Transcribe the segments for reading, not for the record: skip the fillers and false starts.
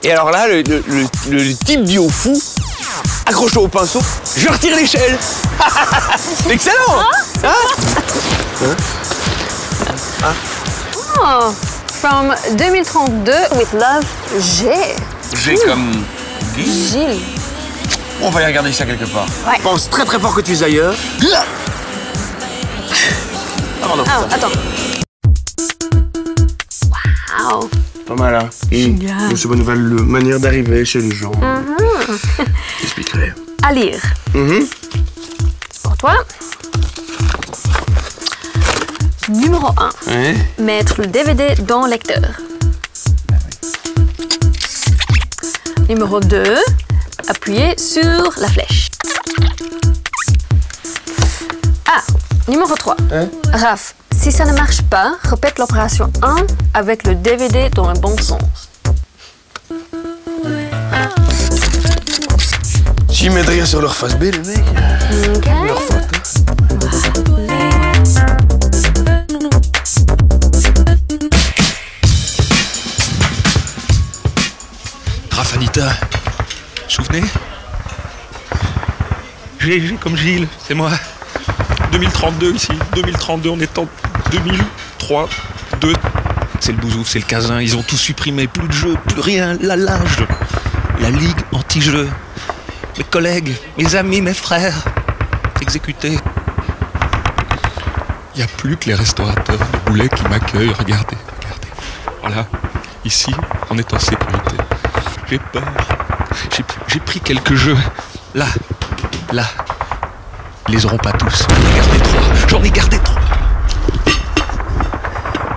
Et alors là, le type dit au fou, accroche-toi au pinceau, je retire l'échelle. Excellent. Oh, from 2032 with love, G. J'ai comme dit. Gilles. On va aller regarder ça quelque part. Ouais. Pense très très fort que tu es ailleurs. Ah, pardon. Ah, attends. Wow. Pas mal, hein? Génial. C'est bonne nouvelle manière d'arriver chez les gens. J'expliquerai. À lire. Pour toi. Numéro 1. Ouais. Mettre le DVD dans le lecteur. Numéro 2. Appuyer sur la flèche. Ah, numéro 3. Raph, si ça ne marche pas, répète l'opération 1 avec le DVD dans le bon sens. S'ils mettent rien sur leur face B, les mecs. Ok. Leur faute. Raph, Anita, souvenez? J'ai comme Gilles, c'est moi. 2032 ici, 2032, on est en 2003, 2. C'est le Bouzouf, c'est le Casin, ils ont tout supprimé, plus de jeux, plus rien, la linge, la ligue anti-jeu. Mes collègues, mes amis, mes frères, exécutés. Il n'y a plus que les restaurateurs de Boulet qui m'accueillent, regardez, regardez. Voilà, ici, on est en sécurité. J'ai peur, j'ai pris quelques jeux, là. Ils les auront pas tous. J'en ai gardé 3.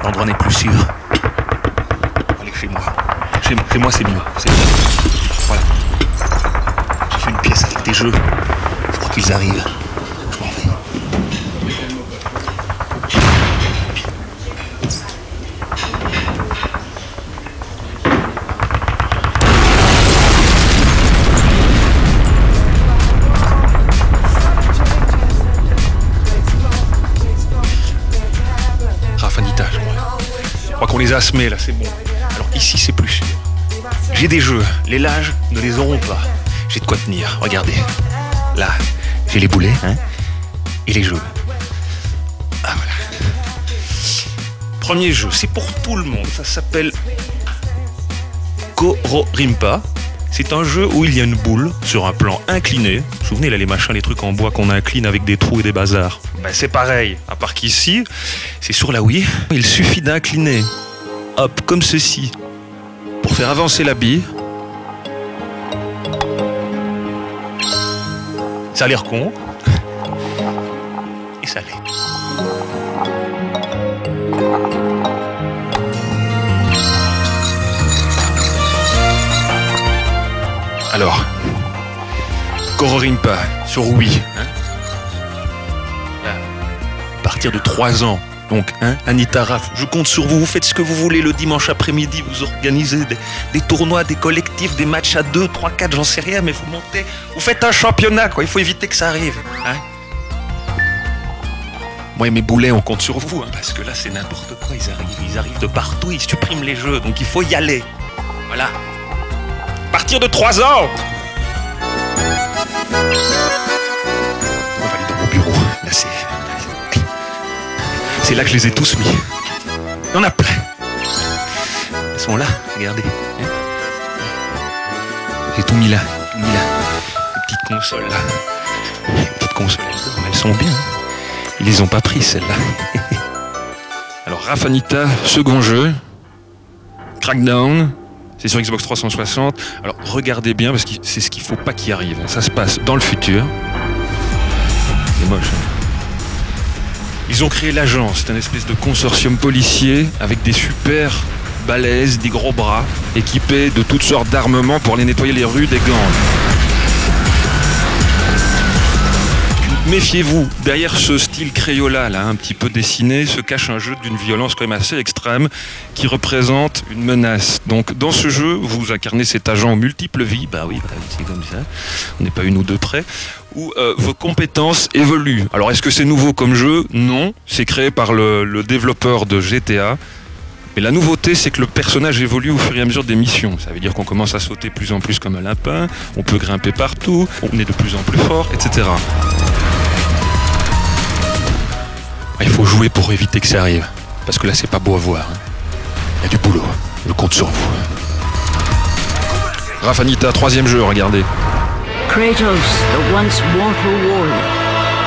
L'endroit n'est plus sûr. Allez, chez moi. Chez moi, c'est mieux. Voilà. J'ai fait une pièce avec des jeux. Je crois qu'ils arrivent. Je m'en vais. Anita, je crois qu'on les a semés là, c'est bon. Alors ici c'est plus cher. J'ai des jeux, les lages ne les auront pas. J'ai de quoi tenir, regardez. Là, j'ai les boulets, hein, et les jeux. Ah voilà. Premier jeu, c'est pour tout le monde, ça s'appelle Kororimpa. C'est un jeu où il y a une boule sur un plan incliné. Vous vous souvenez là les machins, les trucs en bois qu'on incline avec des trous et des bazars. Ben, c'est pareil, à part qu'ici, c'est sur la Wii. Il suffit d'incliner, hop, comme ceci, pour faire avancer la bille. Ça a l'air con. Et ça l'est. Alors, Kororimpa sur Wii. Hein, à partir de 3 ans. Donc, hein, Anita, Raph, je compte sur vous. Vous faites ce que vous voulez le dimanche après-midi. Vous organisez des tournois, des collectifs, des matchs à 2, 3, 4, j'en sais rien. Mais vous montez, vous faites un championnat, quoi. Il faut éviter que ça arrive. Hein. Moi et mes boulets, on compte sur vous. Hein, parce que là, c'est n'importe quoi. Ils arrivent de partout. Ils suppriment les jeux. Donc, il faut y aller. Voilà. À partir de 3 ans. On va aller dans mon bureau. Là, c'est là que je les ai tous mis. Il y en a plein. Ils sont là, regardez. Hein, j'ai tout mis là. Les petites consoles là. Les petites consoles, elles sont bien. Ils les ont pas pris celles-là. Alors, Raph, Anita, second jeu. Crackdown. C'est sur Xbox 360. Alors regardez bien parce que c'est ce qu'il ne faut pas qu'il arrive. Ça se passe dans le futur. C'est moche. Hein. Ils ont créé l'agence. C'est un espèce de consortium policier avec des super balèzes, des gros bras, équipés de toutes sortes d'armements pour aller nettoyer les rues des gangs. Méfiez-vous, derrière ce style Crayola, là, un petit peu dessiné, se cache un jeu d'une violence quand même assez extrême qui représente une menace. Donc dans ce jeu, vous incarnez cet agent aux multiples vies, bah oui, c'est comme ça, on n'est pas une ou deux près, où vos compétences évoluent. Alors est-ce que c'est nouveau comme jeu? Non, c'est créé par le développeur de GTA, Mais la nouveauté, c'est que le personnage évolue au fur et à mesure des missions. Ça veut dire qu'on commence à sauter de plus en plus comme un lapin, on peut grimper partout, on est de plus en plus fort, etc. Il faut jouer pour éviter que ça arrive. Parce que là, c'est pas beau à voir. Il y a du boulot. Je compte sur vous. Rafanita, 3e jeu, regardez. Kratos, the once mortal warrior,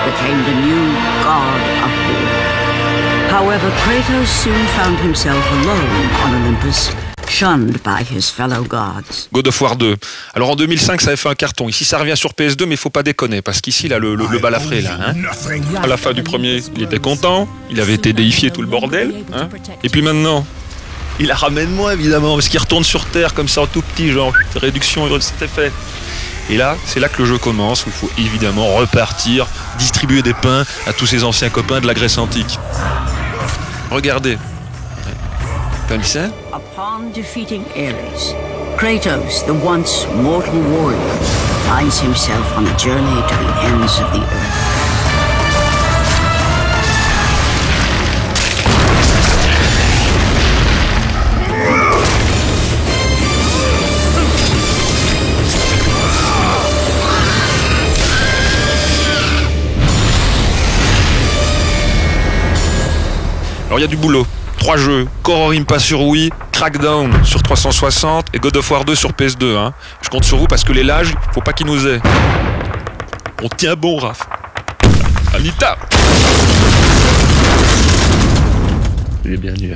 became the new god of war. However, Kratos soon found himself alone on Olympus, shunned by his fellow gods. God of War 2. Alors en 2005, ça avait fait un carton. Ici, ça revient sur PS2, mais il faut pas déconner, parce qu'ici, là, le balafré, là, hein. À la fin du premier, il était content, il avait été déifié tout le bordel, hein. Et puis maintenant, il la ramène moins, évidemment, parce qu'il retourne sur Terre comme ça en tout petit, genre, réduction, c'était fait. Et là, c'est là que le jeu commence, où il faut évidemment repartir, distribuer des pains à tous ses anciens copains de la Grèce antique. Regardez. Comme ça. Upon defeating Ares, Kratos, the once mortal warrior, finds himself on a journey to the ends of the earth. Alors il y a du boulot. 3 jeux, Kororimpa sur Wii, Crackdown sur 360 et God of War 2 sur PS2. Hein. Je compte sur vous parce que les lages, faut pas qu'ils nous aient. On tient bon, Raph. Anita. Il est bien nu.